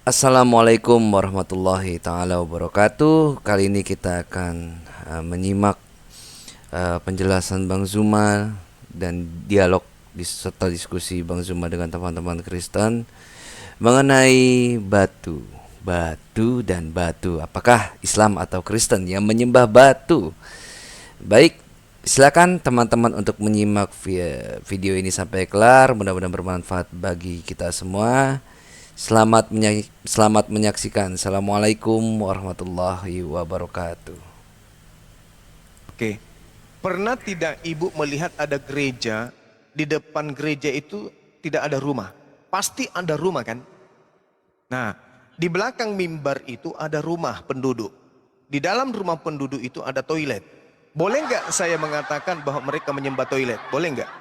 Assalamualaikum warahmatullahi taala wabarakatuh. Kali ini kita akan menyimak penjelasan Bang Zuma dan dialog serta diskusi Bang Zuma dengan teman-teman Kristen mengenai batu. Batu dan batu. Apakah Islam atau Kristen yang menyembah batu? Baik, silakan teman-teman untuk menyimak video ini sampai kelar. Mudah-mudahan bermanfaat bagi kita semua. Selamat menyaksikan. Assalamualaikum warahmatullahi wabarakatuh. Oke, pernah tidak ibu melihat ada gereja, di depan gereja itu tidak ada rumah? Pasti ada rumah kan? Nah, di belakang mimbar itu ada rumah penduduk. Di dalam rumah penduduk itu ada toilet. Boleh nggak saya mengatakan bahwa mereka menyembah toilet? Boleh nggak?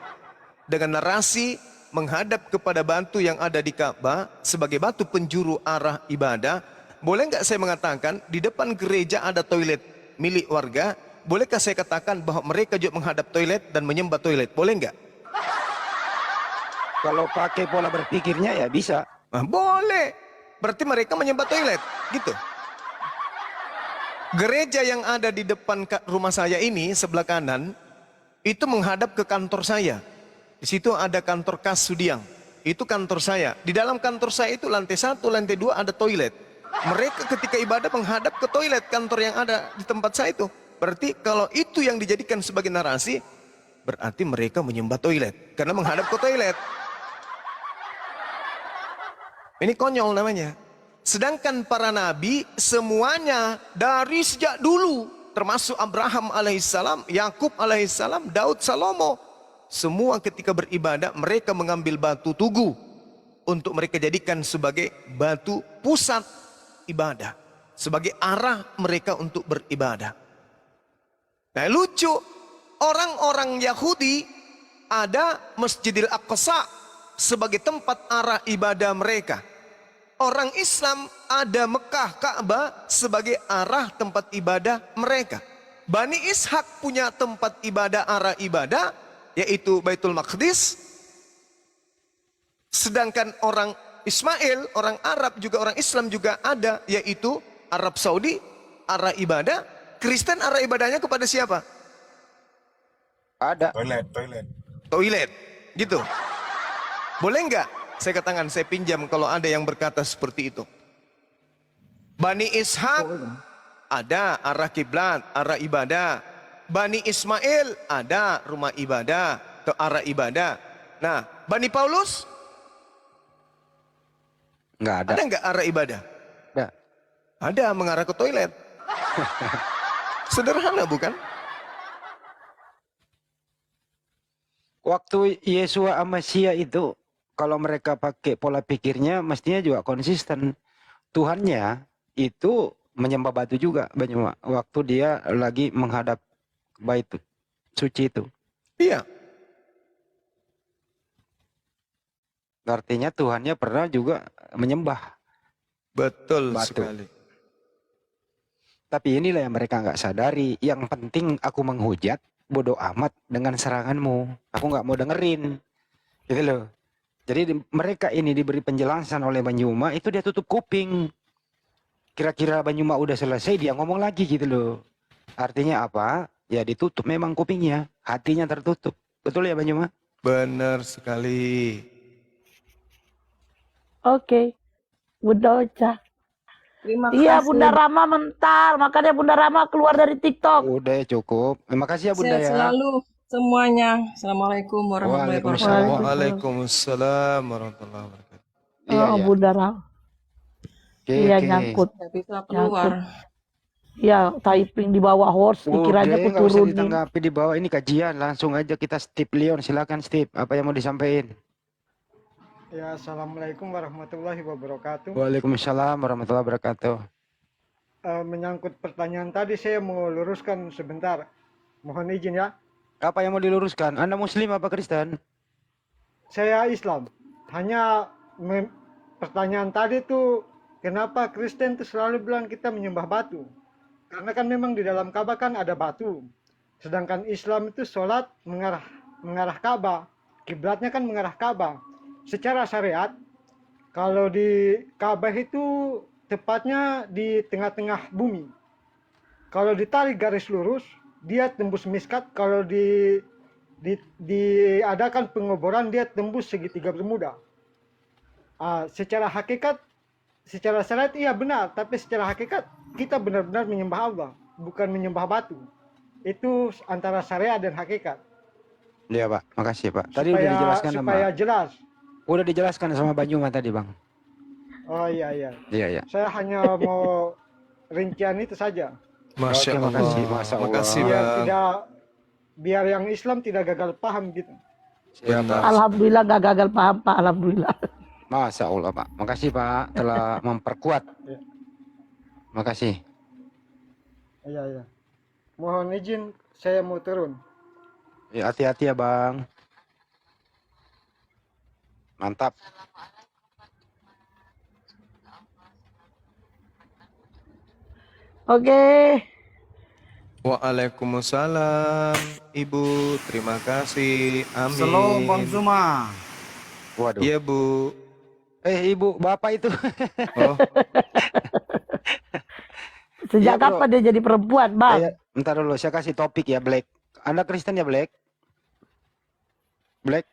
Dengan narasi menghadap kepada batu yang ada di Ka'bah sebagai batu penjuru arah ibadah, boleh nggak saya mengatakan di depan gereja ada toilet milik warga? Bolehkah saya katakan bahwa mereka juga menghadap toilet dan menyembah toilet? Boleh nggak? Kalau pakai pola berpikirnya ya bisa. Nah, boleh. Berarti mereka menyembah toilet, gitu. Gereja yang ada di depan rumah saya ini sebelah kanan itu menghadap ke kantor saya. Di situ ada kantor kas Sudiang. Itu kantor saya. Di dalam kantor saya itu lantai 1, lantai 2 ada toilet. Mereka ketika ibadah menghadap ke toilet kantor yang ada di tempat saya itu. Berarti kalau itu yang dijadikan sebagai narasi, berarti mereka menyembah toilet karena menghadap ke toilet. Ini konyol namanya. Sedangkan para nabi semuanya dari sejak dulu, termasuk Abraham alaihissalam, Yakub alaihissalam, Daud, Salomo, semua ketika beribadah mereka mengambil batu tugu untuk mereka jadikan sebagai batu pusat ibadah, sebagai arah mereka untuk beribadah. Nah, lucu, orang-orang Yahudi ada Masjidil Aqsa sebagai tempat arah ibadah mereka. Orang Islam ada Mekah, Ka'bah sebagai arah tempat ibadah mereka. Bani Ishak punya tempat ibadah, arah ibadah, yaitu Baitul Maqdis. Sedangkan orang Ismail, orang Arab juga, orang Islam juga ada, yaitu Arab Saudi, arah ibadah. Kristen arah ibadahnya kepada siapa? Ada. Toilet, gitu. Boleh nggak saya katakan, saya pinjam kalau ada yang berkata seperti itu. Bani Ishak ada arah kiblat, arah ibadah. Bani Ismail ada rumah ibadah atau arah ibadah. Nah, Bani Paulus Nggak ada. ada nggak arah ibadah? Ada. Ada, mengarah ke toilet. Sederhana bukan? Waktu Yesua sama Sia itu, kalau mereka pakai pola pikirnya, mestinya juga konsisten. Tuhannya itu menyembah batu juga, Banyuma. Waktu dia lagi menghadap bait suci itu. Iya. Artinya Tuhannya pernah juga menyembah Betul batu. sekali. Tapi inilah yang mereka nggak sadari. Yang penting aku menghujat, bodoh amat dengan seranganmu. Aku nggak mau dengerin. Gitu loh. Jadi mereka ini diberi penjelasan oleh Banyuma, itu dia tutup kuping. Kira-kira Banyuma udah selesai, dia ngomong lagi gitu loh. Artinya apa? Ya ditutup memang kupingnya. Hatinya tertutup. Betul ya Banyuma? Benar sekali. Oke, Bunda Ocha. Terima Iya, kasih. Bunda Rama mental, makanya Bunda Rama keluar dari TikTok. Udah cukup. Terima kasih ya Bunda Sehat ya. selalu semuanya. Assalamualaikum warahmatullahi Waalaikumsalam. wabarakatuh. Waalaikumsalam warahmatullahi wabarakatuh. Iya Oh, ya. Bunda Rama. Oke, Iya, oke. nyangkut. Tidak bisa keluar. Iya, typing di bawah horse, dikiranya Udah aku nggak usah turunin. ditanggapi di bawah, ini kajian. Langsung aja kita Steve Leon. Silakan Steve. Apa yang mau disampaikan? Ya, assalamualaikum warahmatullahi wabarakatuh. Waalaikumsalam warahmatullahi wabarakatuh. Menyangkut pertanyaan tadi, saya mau luruskan sebentar. Mohon izin ya. Apa yang mau diluruskan? Anda Muslim apa Kristen? Saya Islam. Hanya pertanyaan tadi tuh, kenapa Kristen tuh selalu bilang kita menyembah batu? Karena kan memang di dalam Ka'bah kan ada batu. Sedangkan Islam itu sholat mengarah Ka'bah. Kiblatnya kan mengarah Ka'bah. Secara syariat, Kalau di Ka'bah itu tepatnya di tengah-tengah bumi. Kalau ditarik garis lurus, dia tembus miskat. Kalau diadakan pengoboran, dia tembus segitiga Bermuda. Secara hakikat, secara syariat iya benar, tapi secara hakikat kita benar-benar menyembah Allah, bukan menyembah batu. Itu antara syariat dan hakikat. Iya Pak, makasih Pak. Tadi udah dijelaskan supaya sama. jelas. Udah dijelaskan sama Banyuma tadi Bang. Oh iya iya. Iya iya. Saya hanya mau rincian itu saja. Masya Oke, Allah. makasih, Masya Allah. Makasih Biar Bang. biar yang Islam tidak gagal paham gitu. Siap Pak. Alhamdulillah gak gagal paham Pak, alhamdulillah. Masya Allah Pak. Makasih Pak telah memperkuat. Ya. Makasih. Iya iya. Mohon izin saya mau turun. Ya, hati-hati ya Bang. Mantap. Oke. Waalaikumsalam Ibu, terima kasih. Amin. Shalom Bang Zuma. Waduh. Iya Bu. Ibu, Bapak itu. Oh, Sejak Iya, bro. kapan dia jadi perempuan, Bang? Bentar dulu, saya kasih topik ya, Black. Anda Kristen ya, Black? Black?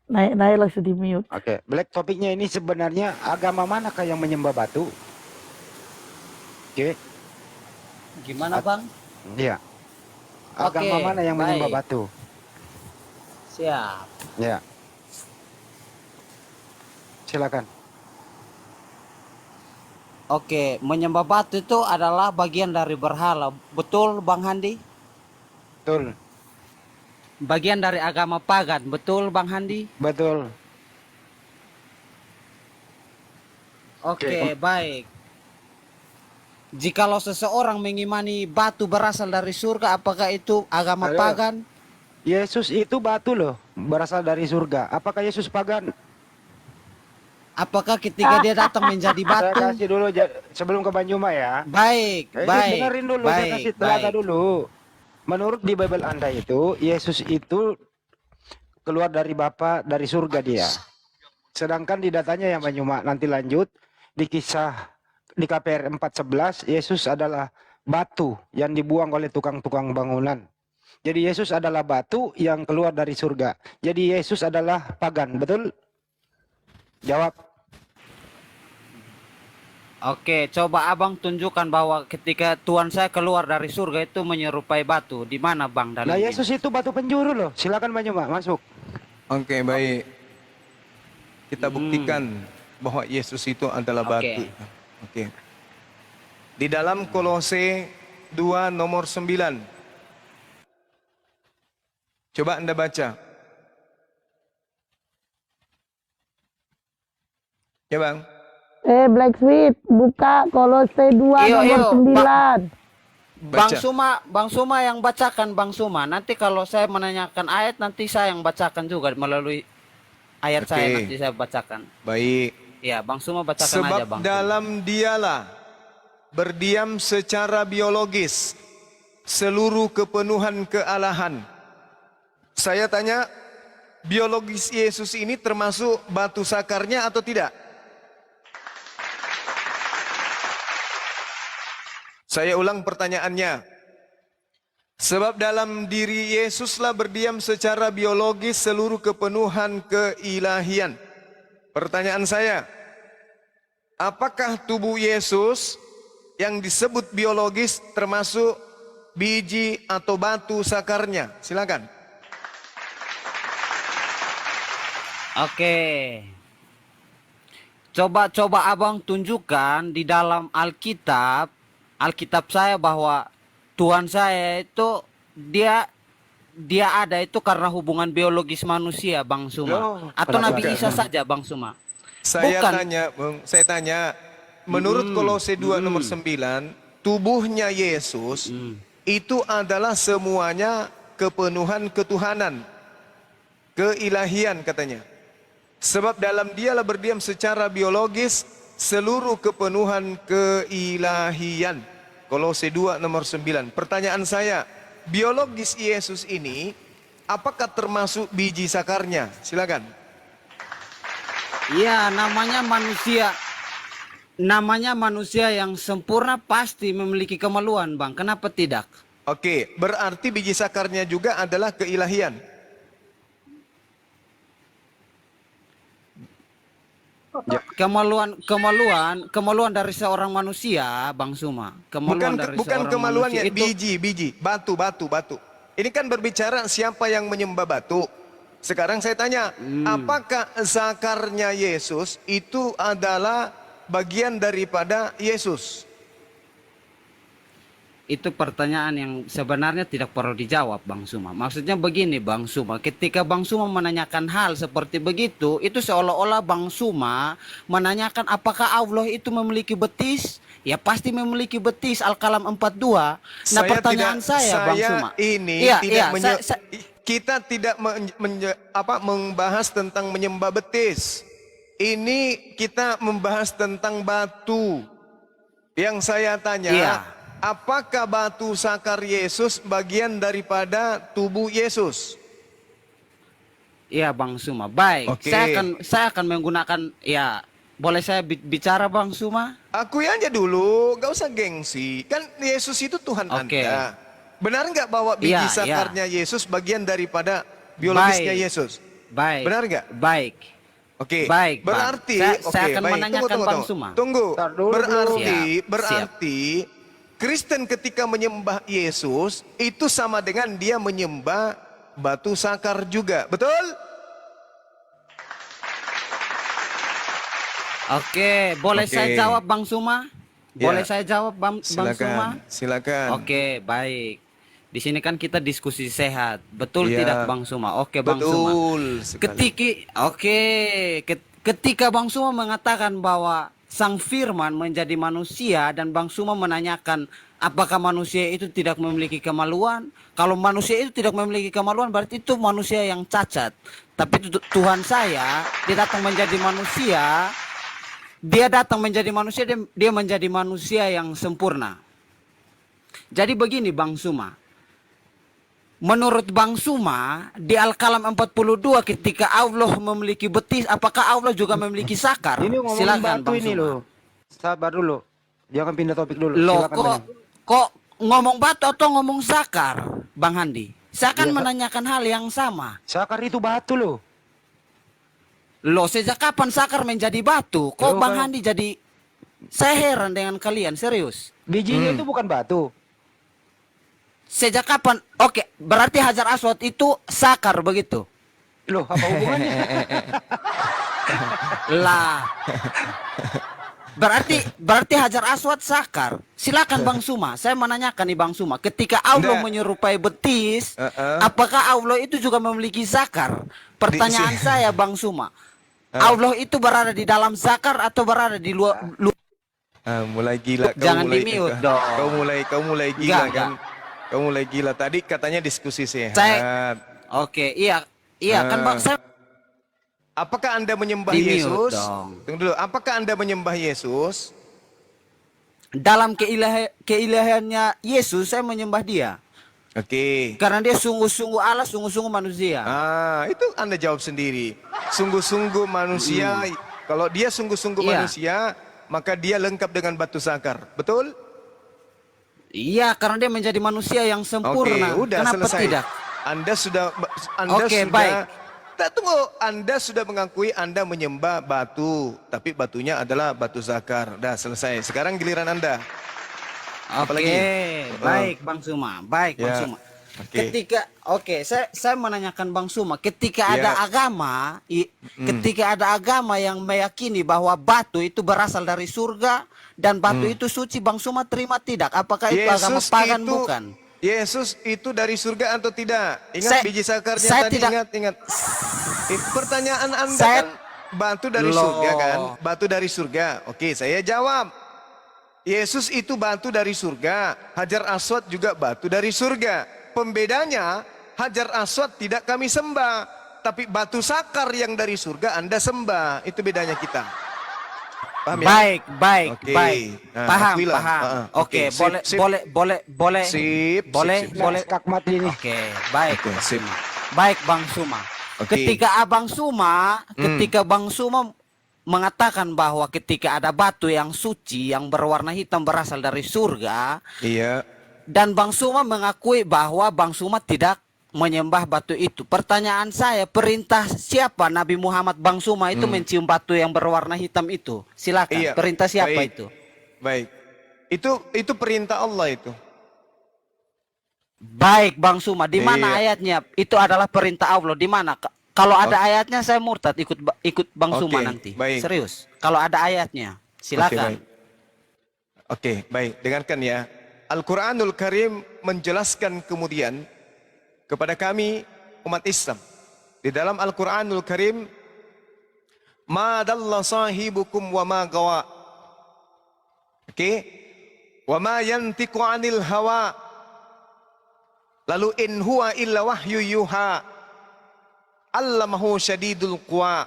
Naik langsung di mute. Oke, Black, topiknya ini sebenarnya agama manakah yang menyembah batu? Oke, Gimana Bang? iya. Agama Oke, mana yang menyembah baik. batu? Siap. Ya. Silakan. Oke, menyembah batu itu adalah bagian dari berhala. Betul Bang Handi? Betul, Bagian dari agama pagan. Betul Bang Handi? betul. Oke, baik. Jikalau seseorang mengimani batu berasal dari surga, apakah itu agama Ayo. pagan? Yesus itu batu loh, berasal dari surga. Apakah Yesus pagan? Apakah ketika dia datang menjadi Saya batu? kasih dulu sebelum ke Banyuma ya. Baik, baik. Dengerin dulu, saya baik, kasih telaga baik. dulu. Menurut di Bible Anda itu, Yesus itu keluar dari Bapa, dari surga dia. Sedangkan di datanya yang Banyuma nanti lanjut di kisah di KPR 4:11, Yesus adalah batu yang dibuang oleh tukang-tukang bangunan. Jadi Yesus adalah batu yang keluar dari surga. Jadi Yesus adalah pagan, betul? Jawab. Oke, coba abang tunjukkan bahwa ketika Tuhan saya keluar dari surga itu menyerupai batu. Di mana bang Nah dalilnya? Yesus itu batu penjuru loh. Silakan Banyuma masuk. oke baik. Kita buktikan bahwa Yesus itu adalah Oke. batu. Oke. Di dalam Kolose 2 nomor 9. Coba Anda baca. Ya Bang. Blacksmith, buka Kolose 2 Iyo, nomor iyo, 9. Baca. Bang Suma yang bacakan Bang Suma. Nanti kalau saya menanyakan ayat nanti saya yang bacakan juga melalui ayat saya Oke. nanti saya bacakan. Baik. Ya, Bang Suma bacakan Sebab aja Bang. dalam dialah berdiam secara biologis seluruh kepenuhan kealahan. Saya tanya, biologis Yesus ini termasuk batu sakarnya atau tidak? Saya ulang pertanyaannya. Sebab dalam diri Yesuslah berdiam secara biologis seluruh kepenuhan keilahian. Pertanyaan saya, apakah tubuh Yesus yang disebut biologis termasuk biji atau batu sakarnya? Silakan. Oke. Coba abang tunjukkan di dalam Alkitab saya bahwa Tuhan saya itu dia ada itu karena hubungan biologis manusia Bang Suma. Loh, Atau kenapa Nabi enggak? Isa saja Bang Suma. Saya Bukan. tanya, Bung, saya tanya, menurut Kolose 2 nomor 9, tubuhnya Yesus itu adalah semuanya kepenuhan ketuhanan, keilahian katanya. Sebab dalam dialah berdiam secara biologis seluruh kepenuhan keilahian. Kolose 2 nomor 9. Pertanyaan saya, biologis Yesus ini apakah termasuk biji sakarnya? Silakan. Iya, namanya manusia yang sempurna pasti memiliki kemaluan, Bang. Kenapa tidak? Oke, berarti biji sakarnya juga adalah keilahian. Kemaluan dari seorang manusia, Bang Suma. Kemaluan dari Bukan seorang kemaluannya, manusia itu biji, batu. Ini kan berbicara siapa yang menyembah batu. Sekarang saya tanya, apakah zakarnya Yesus itu adalah bagian daripada Yesus? itu pertanyaan yang sebenarnya tidak perlu dijawab, Bang Suma. Maksudnya begini, Bang Suma, ketika Bang Suma menanyakan hal seperti begitu, itu seolah-olah Bang Suma menanyakan apakah Allah itu memiliki betis? Ya pasti memiliki betis, Al-Kalam 42. Nah, pertanyaan saya, Bang Suma. Kita tidak membahas tentang menyembah betis. Ini kita membahas tentang batu. Yang saya tanya, apakah batu sakar Yesus bagian daripada tubuh Yesus? Iya, Bang Suma. Baik. Saya akan menggunakan, ya, boleh saya bicara, Bang Suma? Akui aja dulu, gak usah gengsi. Kan Yesus itu Tuhan Anda. Benar nggak bahwa biji sakarnya Yesus bagian daripada biologisnya Yesus? Baik. Benar nggak? Baik. Oke. Baik. Berarti, saya akan menanyakan Bang Suma. Tunggu. Berarti Kristen ketika menyembah Yesus itu sama dengan dia menyembah batu sakar juga, betul? Oke, boleh saya jawab, Bang Suma? Boleh saya jawab, Bang Suma? Silakan. Oke, baik. Di sini kan kita diskusi sehat, betul tidak, Bang Suma? Oke, Bang Suma. Ketika Bang Suma mengatakan bahwa Sang Firman menjadi manusia dan Bang Suma menanyakan apakah manusia itu tidak memiliki kemaluan? Kalau manusia itu tidak memiliki kemaluan berarti itu manusia yang cacat. Tapi Tuhan saya, dia datang menjadi manusia. Dia datang menjadi manusia, dia menjadi manusia yang sempurna. Jadi begini, Bang Suma. Menurut Bang Suma, di Al-Kalam 42 ketika Allah memiliki betis, apakah Allah juga memiliki sakar? Ini ngomongin Silakan, batu Bang ini Suma. loh. Sabar dulu. Jangan pindah topik dulu. Loh, Silakan, kok ngomong batu atau ngomong sakar, Bang Handi? Saya akan menanyakan hal yang sama. Sakar itu batu loh. Loh, sejak kapan sakar menjadi batu? Kok Loh, Bang kan- Handi jadi... Saya heran dengan kalian, serius. Bijinya itu bukan batu. Sejak kapan? Oke, berarti Hajar Aswad itu sakar begitu? Loh, apa hubungannya? Lah. Berarti Hajar Aswad sakar. Silakan Bang Suma. Saya menanyakan nih Bang Suma, ketika Allah menyerupai betis, apakah Allah itu juga memiliki sakar? Pertanyaan saya Bang Suma. Allah itu berada di dalam sakar atau berada di luar? Mulai gila. Jangan di-mute dong. Kau mulai gila kan? Kau mulai gila. Tadi katanya diskusi sehat. Oke, iya kan Bang. Apakah Anda menyembah Di-mute Yesus? dong. Tunggu dulu. Apakah Anda menyembah Yesus? Dalam keilahiannya Yesus, saya menyembah dia. Oke. Karena dia sungguh-sungguh Allah, sungguh-sungguh manusia. Itu Anda jawab sendiri. Sungguh-sungguh manusia. Kalau dia sungguh-sungguh manusia, maka dia lengkap dengan batu sakar. Betul? Iya, karena dia menjadi manusia yang sempurna. Oke, udah Kenapa selesai. tidak? Anda sudah baik. Tak tunggu, Anda sudah mengakui Anda menyembah batu, tapi batunya adalah batu zakar. Dah selesai. Sekarang giliran Anda. Oke, baik Bang Suma. Baik Bang Suma. Ketika saya menanyakan Bang Suma, ketika ada agama yang meyakini bahwa batu itu berasal dari surga dan batu itu suci, Bang Suma terima tidak? Apakah itu agama pagan bukan? Yesus itu dari surga atau tidak? Ingat biji sakarnya tadi, ingat. Pertanyaan Anda kan batu dari surga kan? Batu dari surga. Oke, saya jawab. Yesus itu batu dari surga. Hajar Aswad juga batu dari surga. Pembedanya, Hajar Aswad tidak kami sembah. Tapi batu sakar yang dari surga Anda sembah. Itu bedanya kita. Paham ya? Baik. Nah, paham. Oke, sip. boleh. Sip. Skakmat ini. Oke, baik. Sip. Baik Bang Suma. Oke. Ketika Bang Suma mengatakan bahwa ketika ada batu yang suci yang berwarna hitam berasal dari surga, Iya. dan Bang Suma mengakui bahwa Bang Suma tidak menyembah batu itu. Pertanyaan saya, perintah siapa Nabi Muhammad Bang Suma itu mencium batu yang berwarna hitam itu? Silakan. Iya. Perintah siapa Baik. itu? Baik. Itu perintah Allah itu. Baik Bang Suma, di mana Iya. ayatnya? Itu adalah perintah Allah. Di mana? Kalau ada ayatnya saya murtad ikut Bang Suma Oke, nanti. baik. Serius. Kalau ada ayatnya, silakan. Oke, baik. Dengarkan ya. Al-Quranul Karim menjelaskan kemudian kepada kami umat Islam. Di dalam Al-Quranul Karim, ma dalla sahibukum wa ma gawa. Oke? Wa ma yantiqu anil hawa. Lalu in huwa illa wahyu yuha. Allamahu syadidul quwa.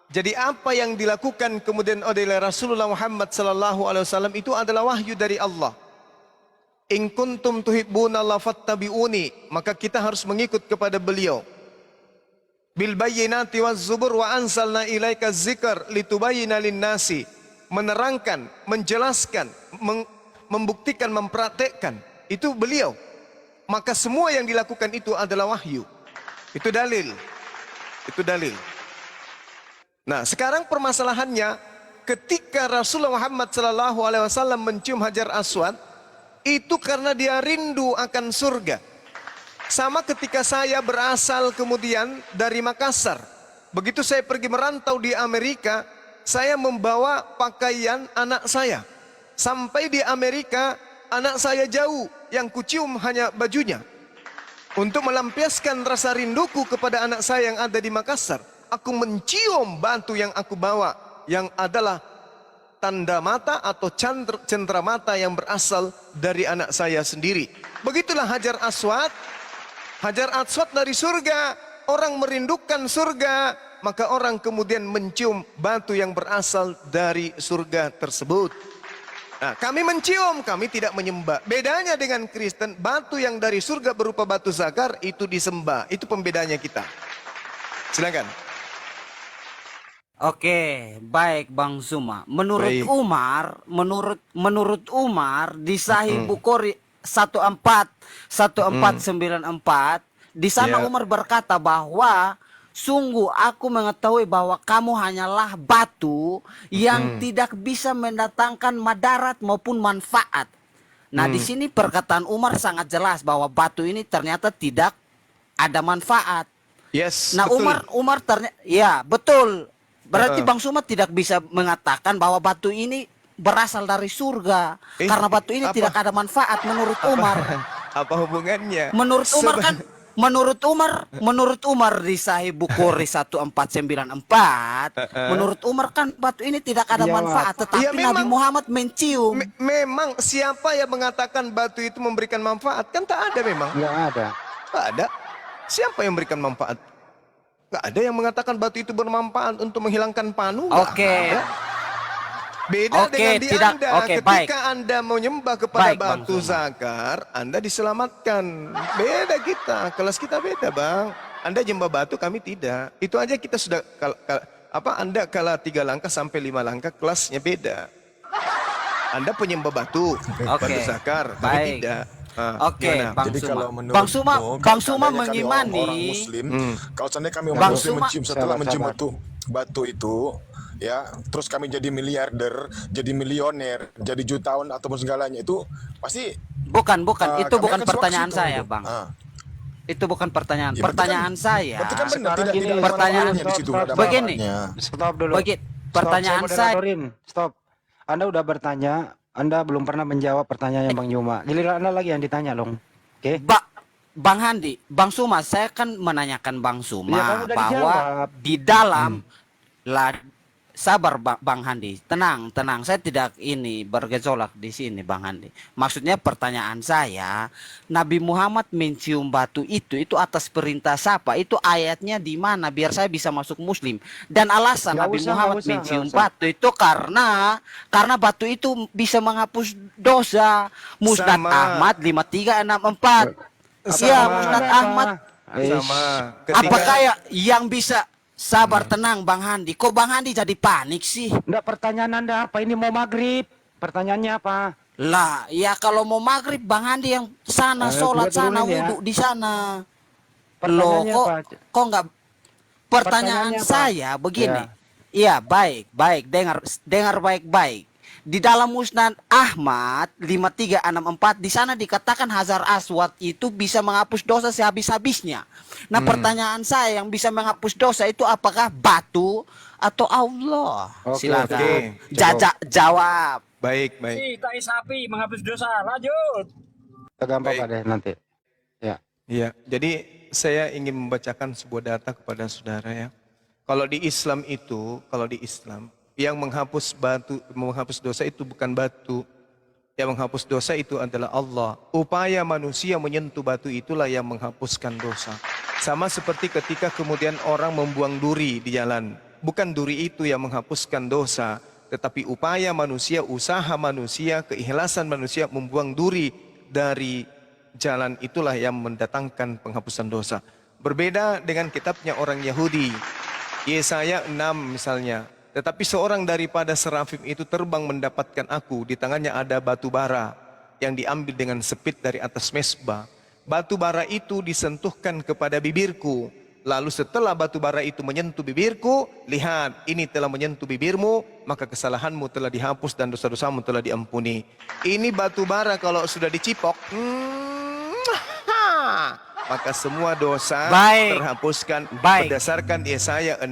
Jadi apa yang dilakukan kemudian oleh Rasulullah Muhammad sallallahu alaihi wasallam itu adalah wahyu dari Allah. In kuntum tuhibbuna Allah fattabi'uni, maka kita harus mengikut kepada beliau. Bil bayyinati waz zubur wa anzalna ilaika dzikr litubayyana lin-nasi, menerangkan, menjelaskan, membuktikan, mempraktekkan, itu beliau. Maka semua yang dilakukan itu adalah wahyu. Itu dalil. Itu dalil. Nah, sekarang permasalahannya ketika Rasulullah Muhammad sallallahu alaihi wasallam mencium Hajar Aswad, itu karena dia rindu akan surga. Sama ketika saya berasal kemudian dari Makassar. Begitu saya pergi merantau di Amerika, saya membawa pakaian anak saya. Sampai di Amerika, anak saya jauh, yang kucium hanya bajunya. Untuk melampiaskan rasa rinduku kepada anak saya yang ada di Makassar, aku mencium batu yang aku bawa, yang adalah tanda mata atau cendera mata yang berasal dari anak saya sendiri. Begitulah Hajar Aswad. Hajar Aswad dari surga. Orang merindukan surga, maka orang kemudian mencium batu yang berasal dari surga tersebut. Nah, kami mencium, kami tidak menyembah. Bedanya dengan Kristen, batu yang dari surga berupa batu zakar itu disembah. Itu pembedanya kita. Silakan. Oke, baik Bang Suma. Menurut Baik. menurut Umar di Sahih Bukhari 1494 di sana Ya. Umar berkata bahwa sungguh aku mengetahui bahwa kamu hanyalah batu yang tidak bisa mendatangkan madarat maupun manfaat. Nah, di sini perkataan Umar sangat jelas bahwa batu ini ternyata tidak ada manfaat. Yes, Nah, betul. Umar ternyata ya, betul. Berarti Bang Suma tidak bisa mengatakan bahwa batu ini berasal dari surga karena batu ini apa? tidak ada manfaat menurut Umar. Apa hubungannya? Menurut Umar kan menurut Umar di Sahih Bukhari 1494, menurut Umar kan batu ini tidak ada Iya, manfaat, tetapi Iya, Nabi memang. Muhammad mencium. Memang siapa yang mengatakan batu itu memberikan manfaat? Kan tak ada memang. Nggak ada. Tak ada. Siapa yang memberikan manfaat? Gak ada yang mengatakan batu itu bermanfaat untuk menghilangkan panu. Nggak Oke. ada. Beda Oke, dengan di tidak. Anda. Oke, Ketika Anda menyembah kepada Baik, Bang batu Suma. zakar, Anda diselamatkan. Beda kita, kelas kita beda, Bang. Anda nyembah batu, kami tidak. Itu aja kita sudah Anda kalah 3 langkah sampai 5 langkah, kelasnya beda. Anda penyembah batu, batu zakar, kami Baik. tidak. Oke, Gimana? Bang Jadi Suma. kalau menurut Bang Suma seandainya kami mengimani. orang Muslim, kalau seandainya kami orang Bang Muslim Suma- mencium setelah Sabar, mencium sabar. batu itu, ya, terus kami jadi miliarder, jadi milioner, jadi jutawan ataupun segalanya itu pasti Bukan, itu kami bukan akan pertanyaan suka saya, itu. Bang. Ah. Itu bukan pertanyaan. Ya, berarti Pertanyaan saya. Berarti kan benar Sekarang tidak gini, tidak ada pertanyaan- manfaatnya di situ, nggak ada Begini. manfaatnya. Stop dulu. Pertanyaan Stop, saya. moderatorin. Stop. Anda udah bertanya, Anda belum pernah menjawab pertanyaannya Bang Yuma. Giliran Anda lagi yang ditanya, Long. Oke? Bang Handi, Bang Suma, saya kan menanyakan Bang Suma Iya, kan udah bahwa dijawab. di dalam sabar Bang Handi, tenang. Saya tidak bergejolak di sini Bang Handi. Maksudnya pertanyaan saya, Nabi Muhammad mencium batu itu atas perintah siapa? Itu ayatnya di mana biar saya bisa masuk Muslim. Dan alasan Nggak Nabi usah, Muhammad nggak usah, mencium nggak usah. batu itu karena batu itu bisa menghapus dosa. Musnad Sama. Ahmad 5364. Iya, Sama. Musnad Ahmad. Sama. Apakah yang bisa Sabar, tenang Bang Handi. Kok Bang Handi jadi panik sih? Enggak, pertanyaan Anda apa? Ini mau maghrib. Pertanyaannya apa? Lah, ya kalau mau maghrib Bang Handi yang sana sholat Gua sana turunin ya. wudhu di sana. Loh, Pertanyaannya kok apa? kok nggak? Pertanyaan Pertanyaannya apa? saya begini. Iya, baik, dengar baik-baik. Di dalam Musnad Ahmad 5364 di sana dikatakan Hajar Aswad itu bisa menghapus dosa sehabis-habisnya. Nah, pertanyaan saya yang bisa menghapus dosa itu apakah batu atau Allah? Oke, Silakan. oke. Jawab. Baik, baik. Tai sapi menghapus dosa. Lanjut. Gampang Baik. Pak deh nanti. Ya. Iya, jadi saya ingin membacakan sebuah data kepada saudara ya. Kalau di Islam yang menghapus dosa itu bukan batu. Yang menghapus dosa itu adalah Allah. Upaya manusia menyentuh batu itulah yang menghapuskan dosa. Sama seperti ketika kemudian orang membuang duri di jalan. Bukan duri itu yang menghapuskan dosa, tetapi upaya manusia, usaha manusia, keikhlasan manusia membuang duri dari jalan itulah yang mendatangkan penghapusan dosa. Berbeda dengan kitabnya orang Yahudi. Yesaya 6 misalnya. Tetapi seorang daripada serafim itu terbang mendapatkan aku. Di tangannya ada batu bara yang diambil dengan sepit dari atas mesbah. Batu bara itu disentuhkan kepada bibirku. Lalu setelah batu bara itu menyentuh bibirku, lihat ini telah menyentuh bibirmu, maka kesalahanmu telah dihapus dan dosa-dosamu telah diampuni. Ini batu bara kalau sudah dicipok, maka semua dosa terhapuskan berdasarkan Yesaya 6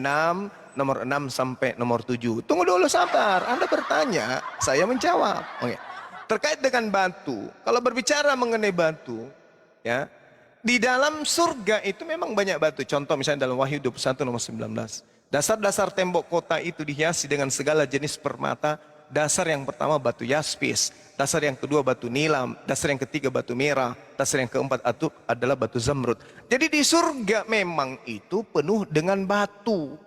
nomor 6 sampai nomor 7. Tunggu dulu, sabar. Anda bertanya, saya menjawab. Oke. Terkait dengan batu, kalau berbicara mengenai batu, ya, di dalam surga itu memang banyak batu. Contoh misalnya dalam Wahyu 21 nomor 19. Dasar-dasar tembok kota itu dihiasi dengan segala jenis permata. Dasar yang pertama batu yaspis, dasar yang kedua batu nilam, dasar yang ketiga batu merah, dasar yang keempat adalah batu zamrud. Jadi di surga memang itu penuh dengan batu.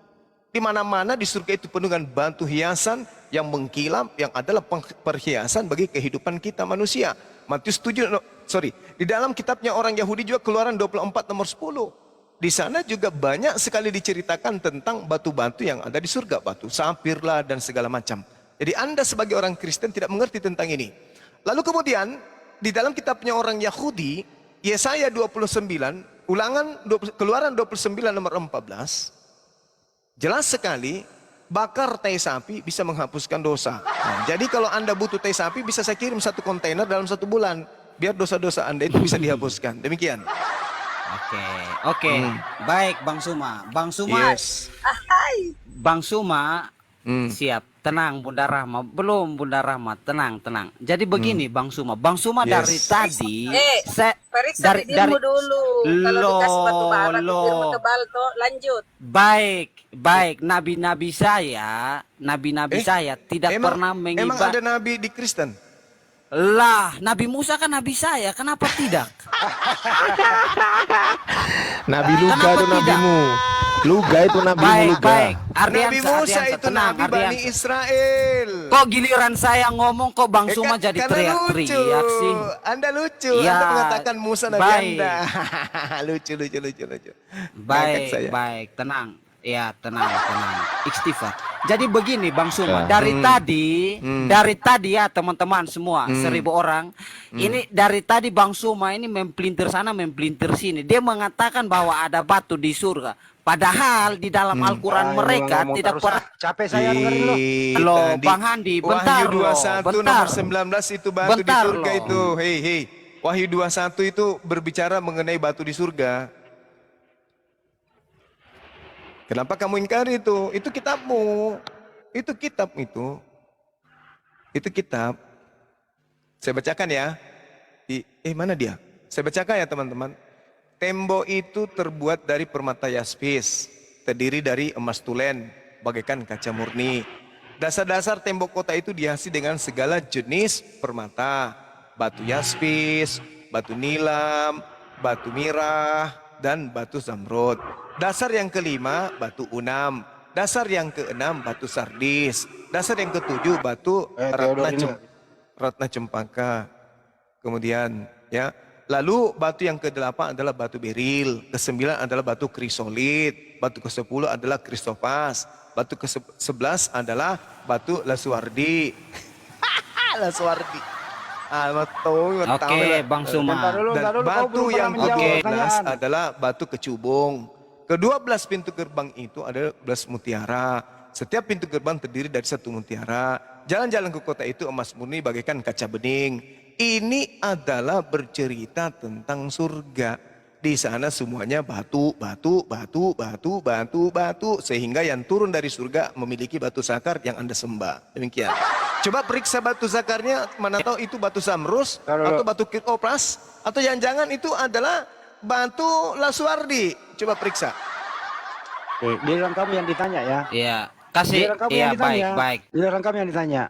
Di mana-mana di surga itu penuh dengan batu hiasan yang mengkilap, yang adalah perhiasan bagi kehidupan kita manusia. Matius 7, di dalam kitabnya orang Yahudi juga Keluaran 24 nomor 10. Di sana juga banyak sekali diceritakan tentang batu-batu yang ada di surga, batu sapir lah dan segala macam. Jadi Anda sebagai orang Kristen tidak mengerti tentang ini. Lalu kemudian di dalam kitabnya orang Yahudi, Yesaya 29, Keluaran 29 nomor 14, jelas sekali bakar tai sapi bisa menghapuskan dosa. Nah, jadi kalau Anda butuh tai sapi bisa saya kirim 1 kontainer dalam 1 bulan. Biar dosa-dosa Anda itu bisa dihapuskan. Demikian. Oke. Baik Bang Suma. Yes. Bang Suma, siap. Tenang Bunda Rahma. Belum Bunda Rahma. Tenang. Jadi begini Bang Suma. Bang Suma dari tadi Periksa bibirmu dulu. Kalau dikasih batu bara, bibirmu tebal toh, lanjut. Baik. Nabi-nabi saya tidak pernah Emang mengibar. ada nabi di Kristen? Lah, Nabi Musa kan nabi saya. Kenapa tidak? Nabi Luga itu nabimu. Luga itu nabimu Luga. Baik. Nabi Musa itu tenang, nabi Bani Israel. Kok giliran saya ngomong kok Bang Suma jadi Karena teriak-teriak sih? Anda lucu. Ya, Anda mengatakan Musa nabi baik. Anda. lucu. Ngangkat saya. Baik, tenang. Ya, tenang. Istighfar. Jadi begini Bang Suma, dari tadi ya teman-teman semua, 1000 orang. Ini dari tadi Bang Suma ini mempelintir sana, mempelintir sini. Dia mengatakan bahwa ada batu di surga. Padahal di dalam Al-Quran mereka tidak pernah. Capek saya dengerin lo. Loh, Bang Handi, bentar Wahyu 21 nomor 19 itu batu di Bentar surga loh. itu. Hei. Wahyu 21 itu berbicara mengenai batu di surga. Kenapa kamu ingkari itu? Itu kitabmu. Itu kitab itu. Itu kitab. Saya bacakan ya. Mana dia? Saya bacakan ya teman-teman. Tembok itu terbuat dari permata yaspis, terdiri dari emas tulen, bagaikan kaca murni. Dasar-dasar tembok kota itu dihiasi dengan segala jenis permata, batu yaspis, batu nilam, batu mirah, dan batu zamrud. Dasar yang kelima batu unam, dasar yang keenam batu sardis, dasar yang ketujuh batu ratna cempaka. Kemudian ya. Lalu batu yang ke-8 adalah batu beril, ke-9 adalah batu krisolit, batu ke-10 adalah kristopas, batu ke-11 adalah batu laswardi. Laswardi. Oke, Bang Suma. Dan batu yang menjawab ke-12 pertanyaan. adalah batu kecubung. Ke-12 pintu gerbang itu adalah 12 mutiara. Setiap pintu gerbang terdiri dari 1 mutiara. Jalan-jalan ke kota itu emas murni bagaikan kaca bening. Ini adalah bercerita tentang surga. Di sana semuanya batu, batu, batu, batu, batu, batu. Sehingga yang turun dari surga memiliki batu sakar yang Anda sembah. Demikian. Coba periksa batu sakarnya, mana tahu itu batu samrus, atau batu kirtopras, atau jangan-jangan itu adalah batu laswardi. Coba periksa. Giliran kamu yang ditanya ya. Iya, kasih. Giliran kamu Iya, yang ditanya. baik. Giliran kamu yang ditanya.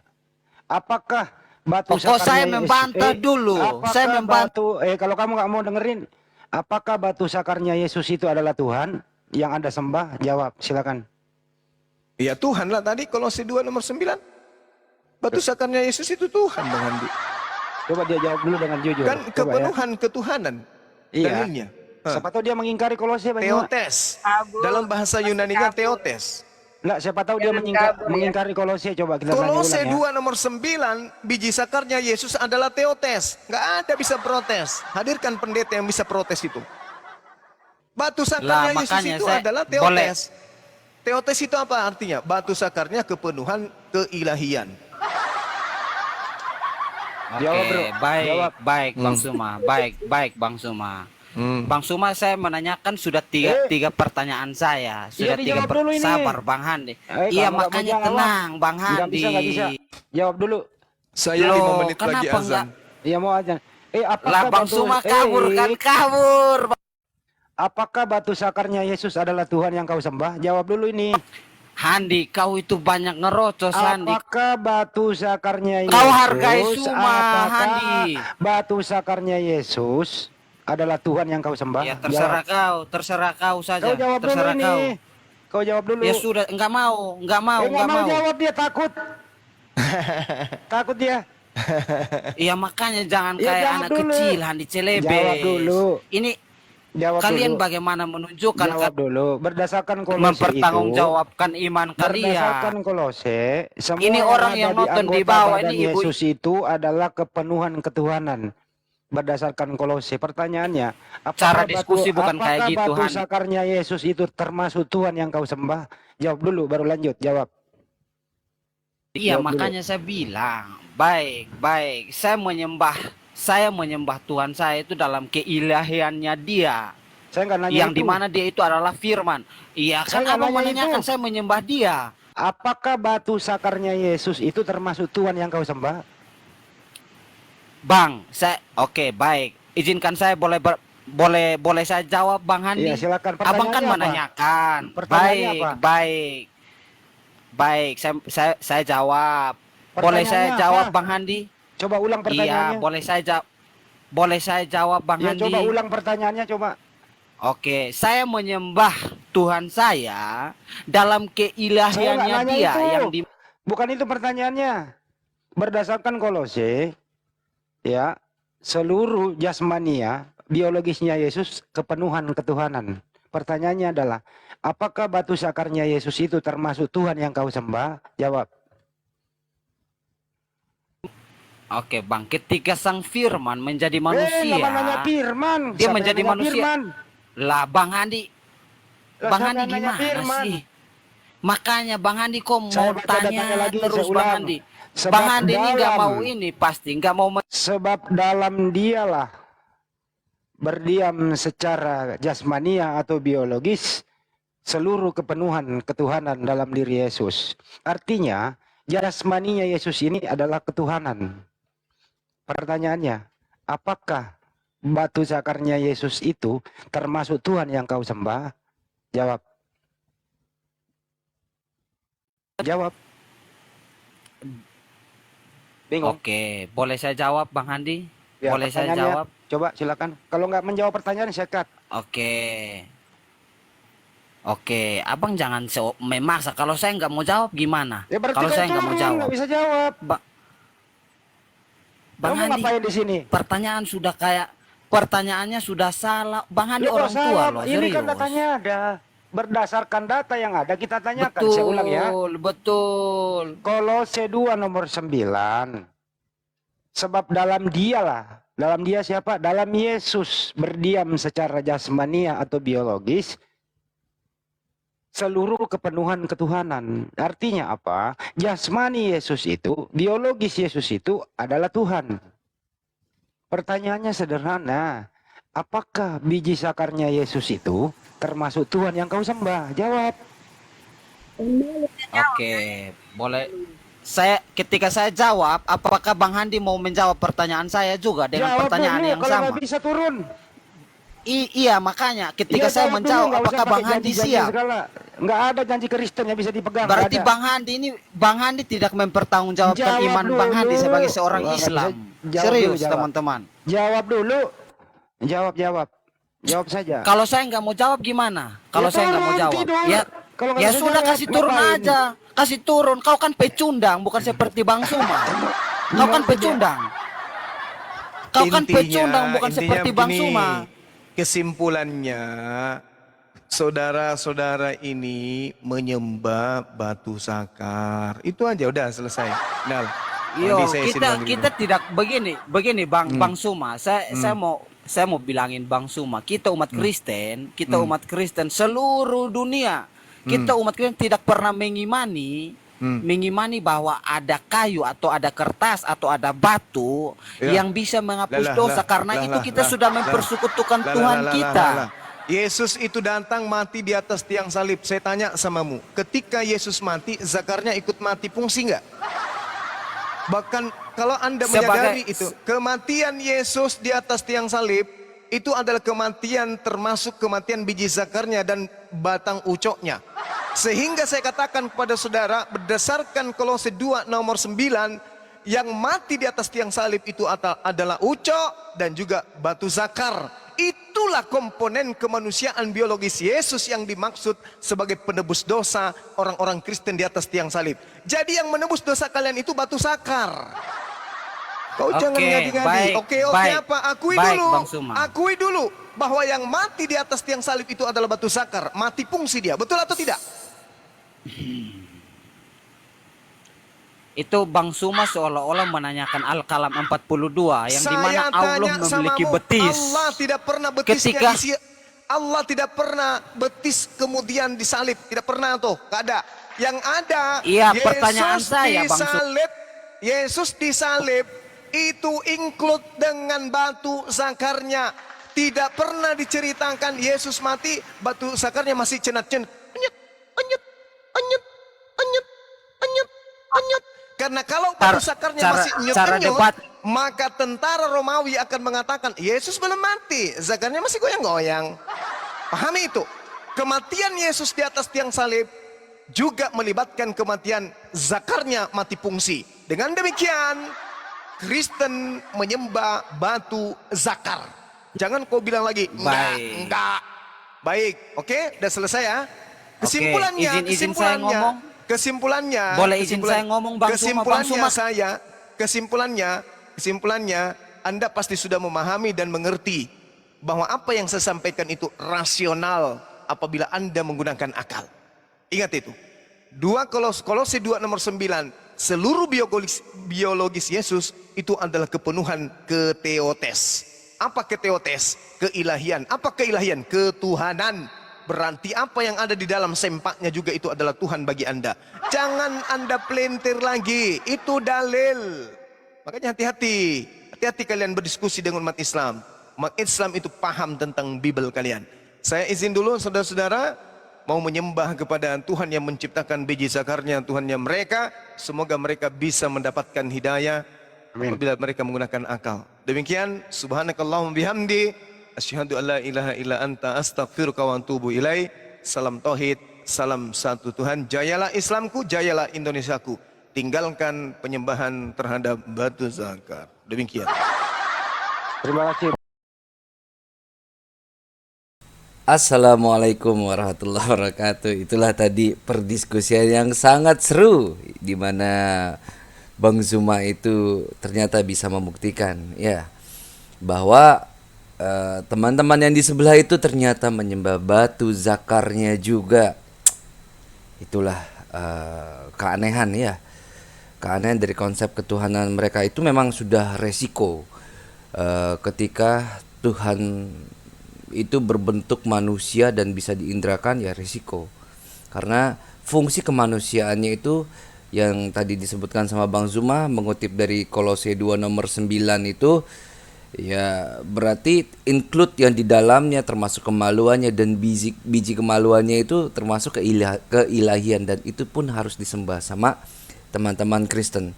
Apakah batu Pokok saya sakarnya membantah dulu. apakah Saya membantah. kalau kamu nggak mau dengerin, apakah batu sakarnya Yesus itu adalah Tuhan yang Anda sembah? Jawab, silakan. Ya Tuhan lah tadi Kolose 2 nomor 9. Batu sakarnya Yesus itu Tuhan, Bang Andi. Coba dia jawab dulu dengan jujur. Kan Coba ya. kepenuhan ketuhanan. Iya. Dalilnya. Siapa tahu dia mengingkari Kolose Bang. Theotes. Dalam bahasa Yunani-nya Theotes. Enggak, siapa tahu dia mengingkari Kolose. Coba kita tanya Kolose ulang ya. 2 nomor 9, biji sakarnya Yesus adalah Theotes. Nggak ada bisa protes. Hadirkan pendeta yang bisa protes itu. Batu sakarnya Yesus makanya itu saya adalah Theotes. Theotes itu apa artinya? Batu sakarnya kepenuhan keilahian. Oke, Jawab, bro. baik, Jawab. baik Bang Suma, baik Bang Suma. Bang Suma, saya menanyakan sudah tiga pertanyaan saya, sudah dijawab dulu ini. sabar Bang Handi. Iya, kamu nggak makanya mau jawab. tenang Bang Nggak Handi. bisa. Jawab dulu. Saya Loh, 5 menit lagi kenapa azan. Iya mau aja. Apakah Lah Bang batu- Suma kabur kan kabur. Apakah batu sakarnya Yesus adalah Tuhan yang kau sembah? Jawab dulu ini. Handi, kau itu banyak ngerocos Handi. Apakah batu sakarnya Yesus? Kau hargai Suma, apakah Handi. batu sakarnya Yesus adalah Tuhan yang kau sembah? Ya terserah kau saja. Kau jawab dulu Terserah ini. kau. Kau jawab dulu. Ya sudah, enggak mau. nggak mau jawab, dia takut. Takut dia. Iya, makanya jangan Ya, kayak jawab anak dulu. kecil Handi celebes. Jawab dulu. Ini Jawab kalian dulu. bagaimana menunjukkan Jawab dulu. Berdasarkan Kolose mempertanggungjawabkan iman Berdasarkan kalian. Kolose, semua Ini orang yang ada nonton di anggota bawah badan ini, Ibu. Yesus itu adalah kepenuhan ketuhanan. Berdasarkan Kolose, pertanyaannya, Cara diskusi bukan kayak apakah gitu, batu Han. sakarnya Yesus itu termasuk Tuhan yang kau sembah? Jawab dulu, baru lanjut. Jawab. Iya, Jawab dulu. makanya saya bilang, baik. Saya menyembah Tuhan saya itu dalam keilahiannya Dia. Saya nggak nanya Yang itu. dimana Dia itu adalah Firman. Iya, Saya kan nggak abang nanya menanyakan itu. saya menyembah Dia. Apakah batu sakarnya Yesus itu termasuk Tuhan yang kau sembah? Bang, oke, baik. Izinkan saya boleh saya jawab Bang Handi. Iya, silakan. Abang kan Pertanyaannya apa? menanyakan. Pertanyaannya Baik, apa? baik. Saya jawab. Boleh saya Pertanyaannya jawab apa? Bang Handi? Coba ulang Iya, pertanyaannya. boleh saya jawab Bang Ya, Handi? coba ulang pertanyaannya, coba. Oke, saya menyembah Tuhan saya dalam Saya nggak keilahiannya nanya Dia itu. yang di Bukan itu pertanyaannya. Berdasarkan Kolose, ya, seluruh jasmania, biologisnya Yesus kepenuhan ketuhanan. Pertanyaannya adalah, apakah batu sakarnya Yesus itu termasuk Tuhan yang kau sembah? Jawab. Oke, Bang, ketika Sang Firman menjadi manusia, nggak nanya Firman. Dia Siapa menjadi yang nanya manusia. Firman? Lah Bang Handi, Lah, Bang siapa Handi yang nanya gimana Firman? sih? Makanya Bang Handi kok Saya mau baca tanya datanya lagi, terus saya Bang ulang. Handi. Sebab Bang Handi ini nggak dalam- mau ini pasti nggak mau Sebab dalam dialah berdiam secara jasmania atau biologis seluruh kepenuhan ketuhanan dalam diri Yesus. Artinya jasmaninya Yesus ini adalah ketuhanan. Pertanyaannya, apakah batu sakarnya Yesus itu termasuk Tuhan yang kau sembah? Jawab. Jawab. Bingung? Oke, boleh saya jawab Bang Handi? Ya, Boleh saya pertanyaannya, jawab? Coba silakan. Kalau nggak menjawab pertanyaan saya cut. Oke, abang jangan memaksa. Kalau saya nggak mau jawab gimana? Ya berarti Kalau kau saya nggak mau curang, jawab, nggak bisa jawab. Bang Kamu Handi, ngapain di sini? pertanyaan sudah kayak pertanyaannya sudah salah. Bang Handi Loh, kok orang tua salah? loh, Ini kan serius. datanya ada. Berdasarkan data yang ada kita tanyakan. Saya ulang ya. Betul. Kolose 2 nomor 9. Sebab dalam dialah, dalam dia siapa? Dalam Yesus berdiam secara jasmania atau biologis seluruh kepenuhan ketuhanan. Artinya apa? Jasmani Yesus itu, biologis Yesus itu adalah Tuhan. Pertanyaannya sederhana. Apakah biji sakarnya Yesus itu termasuk Tuhan yang kau sembah? Jawab. Oke, boleh. Ketika saya jawab, apakah Bang Handi mau menjawab pertanyaan saya juga dengan Jawab pertanyaan dulu, yang kalau sama? nggak bisa turun. Iya, makanya ketika Iya, saya jawab dulu, menjawab, nggak usah apakah Bang pakai Handi janji-janji siap? segala. Nggak ada janji Kristen yang bisa dipegang. Berarti nggak ada. Bang Handi tidak mempertanggungjawabkan Jawab iman Bang Handi dulu. sebagai seorang Nggak Islam. bisa. Jawab Serius, dulu, jawab. teman-teman. Jawab dulu. Jawab saja. Kalau saya nggak mau jawab gimana? Kalau Ya saya nggak mau turun, jawab, tidur. ya, Kalau nggak ya bisa sudah jawab, kasih turun ngapain? aja, kasih turun. Kau kan pecundang, bukan seperti Bang Suma. Kau kan pecundang. Kau kan pecundang, bukan seperti Bang begini, Suma. kesimpulannya, saudara-saudara ini menyembah batu sakar. Itu aja udah selesai. Nah, Yo, nanti saya sidang dulu. kita tidak begini Bang Suma. Saya mau bilangin Bang Suma, kita umat Kristen, umat Kristen seluruh dunia. Kita umat Kristen tidak pernah mengimani bahwa ada kayu atau ada kertas atau ada batu Ya. yang bisa menghapus Lah, dosa lah, karena lah, itu lah, kita lah, sudah lah, mempersekutukan lah, Tuhan lah, kita. lah. Yesus itu datang mati di atas tiang salib. Saya tanya samamu, ketika Yesus mati, zakarnya ikut mati fungsi nggak? Bahkan kalau Anda menyadari itu, kematian Yesus di atas tiang salib itu adalah kematian termasuk kematian biji zakarnya dan batang ucoknya. Sehingga saya katakan kepada saudara, berdasarkan Kolose 2 nomor 9, yang mati di atas tiang salib itu adalah ucok dan juga batu zakar. Itulah komponen kemanusiaan biologis Yesus yang dimaksud sebagai penebus dosa orang-orang Kristen di atas tiang salib. Jadi yang menebus dosa kalian itu batu zakar. Kau jangan ngadi-ngadi. Oke, apa? Akui dulu bahwa yang mati di atas tiang salib itu adalah batu zakar. Mati fungsi dia. Betul atau tidak? Itu Bang Suma seolah-olah menanyakan Al-Kalam 42 yang dimana Allah memiliki betis. Allah tidak pernah betisnya Ketika- isi. Allah tidak pernah betis kemudian disalib. Tidak pernah tuh. Gak ada. Yang ada, Iya, pertanyaan saya, Bang Suma. Yesus disalib itu include dengan batu zakarnya. Tidak pernah diceritakan Yesus mati, batu zakarnya masih cenat-cenat. Anyut. Karena kalau batu zakarnya masih nyut-nyut, maka tentara Romawi akan mengatakan, Yesus belum mati, zakarnya masih goyang-goyang. Pahami itu. Kematian Yesus di atas tiang salib juga melibatkan kematian zakarnya mati fungsi. Dengan demikian, Kristen menyembah batu zakar. Jangan kau bilang lagi, enggak. Baik, oke, udah selesai ya. Kesimpulannya, izin saya ngomong. Kesimpulannya, Boleh izin saya ngomong, Bang Suma, Bang Suma. Kesimpulannya, Anda pasti sudah memahami dan mengerti bahwa apa yang saya sampaikan itu rasional apabila Anda menggunakan akal. Ingat itu. Kolose 2 nomor 9, seluruh biologis Yesus itu adalah kepenuhan keteotes. Apa keteotes? Keilahian. Apa keilahian? Ketuhanan. Berarti apa yang ada di dalam sempaknya juga itu adalah Tuhan bagi Anda. Jangan Anda pelintir lagi. Itu dalil. Makanya hati-hati. Hati-hati kalian berdiskusi dengan umat Islam. Umat Islam itu paham tentang Bible kalian. Saya izin dulu saudara-saudara. Mau menyembah kepada Tuhan yang menciptakan biji zakarnya, Tuhannya mereka. Semoga mereka bisa mendapatkan hidayah. Apabila mereka menggunakan akal. Demikian. Subhanakallahumma bihamdi. Asyhadu an la ilaha illa anta astaghfiruka wa atubu ilai. Salam tauhid, salam satu Tuhan. Jayalah Islamku, jayalah Indonesiaku. Tinggalkan penyembahan terhadap batu zakar. Demikian. Terima kasih. Assalamualaikum warahmatullahi wabarakatuh. Itulah tadi perdiskusian yang sangat seru, di mana Bang Zuma itu ternyata bisa membuktikan ya bahwa teman-teman yang di sebelah itu ternyata menyembah batu zakarnya juga. Itulah keanehan ya. Keanehan dari konsep ketuhanan mereka itu memang sudah resiko. Ketika Tuhan itu berbentuk manusia dan bisa diindrakan, ya risiko. Karena fungsi kemanusiaannya itu yang tadi disebutkan sama Bang Zuma, mengutip dari Kolose 2 nomor 9 itu, ya berarti include yang di dalamnya termasuk kemaluannya, dan biji kemaluannya itu termasuk keilahian, dan itu pun harus disembah sama teman-teman Kristen.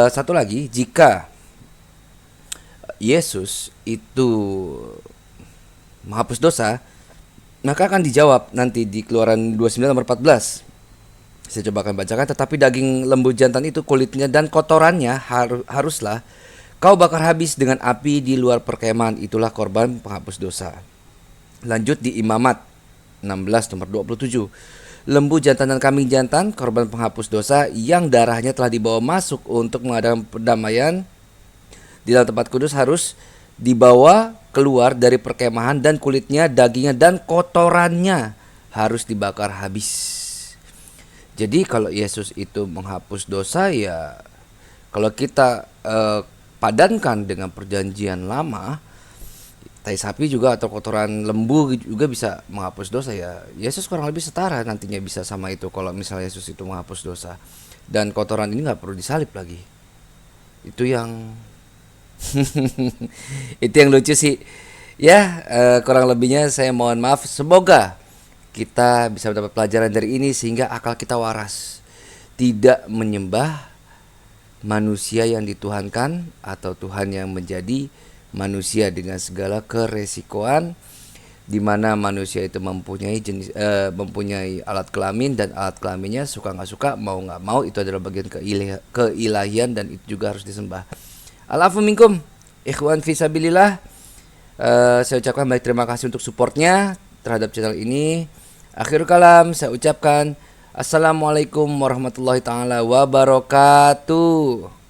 Satu lagi, jika Yesus itu menghapus dosa, maka akan dijawab nanti di Keluaran 29 nomor 14. Saya coba akan bacakan. Tetapi daging lembu jantan itu, kulitnya dan kotorannya haruslah kau bakar habis dengan api di luar perkemahan. Itulah korban penghapus dosa. Lanjut di Imamat 16 nomor 27. Lembu jantan dan kambing jantan, korban penghapus dosa yang darahnya telah dibawa masuk untuk mengadakan pendamaian di dalam tempat kudus, harus dibawa keluar dari perkemahan, dan kulitnya, dagingnya dan kotorannya harus dibakar habis. Jadi kalau Yesus itu menghapus dosa, ya kalau kita padankan dengan perjanjian lama, tai sapi juga atau kotoran lembu juga bisa menghapus dosa, ya Yesus kurang lebih setara nantinya bisa sama itu kalau misalnya Yesus itu menghapus dosa. Dan kotoran ini nggak perlu disalib lagi. Itu yang itu yang lucu sih ya. Kurang lebihnya saya mohon maaf. Semoga kita bisa mendapat pelajaran dari ini sehingga akal kita waras, tidak menyembah manusia yang dituhankan atau Tuhan yang menjadi manusia dengan segala keresikoan, di mana manusia itu mempunyai mempunyai alat kelamin, dan alat kelaminnya suka nggak suka, mau nggak mau itu adalah bagian keilahian, dan itu juga harus disembah. Alafu minkum, ikhwan fisabilillah. Saya ucapkan baik terima kasih untuk supportnya terhadap channel ini. Akhir kalam saya ucapkan assalamualaikum warahmatullahi taala wabarakatuh.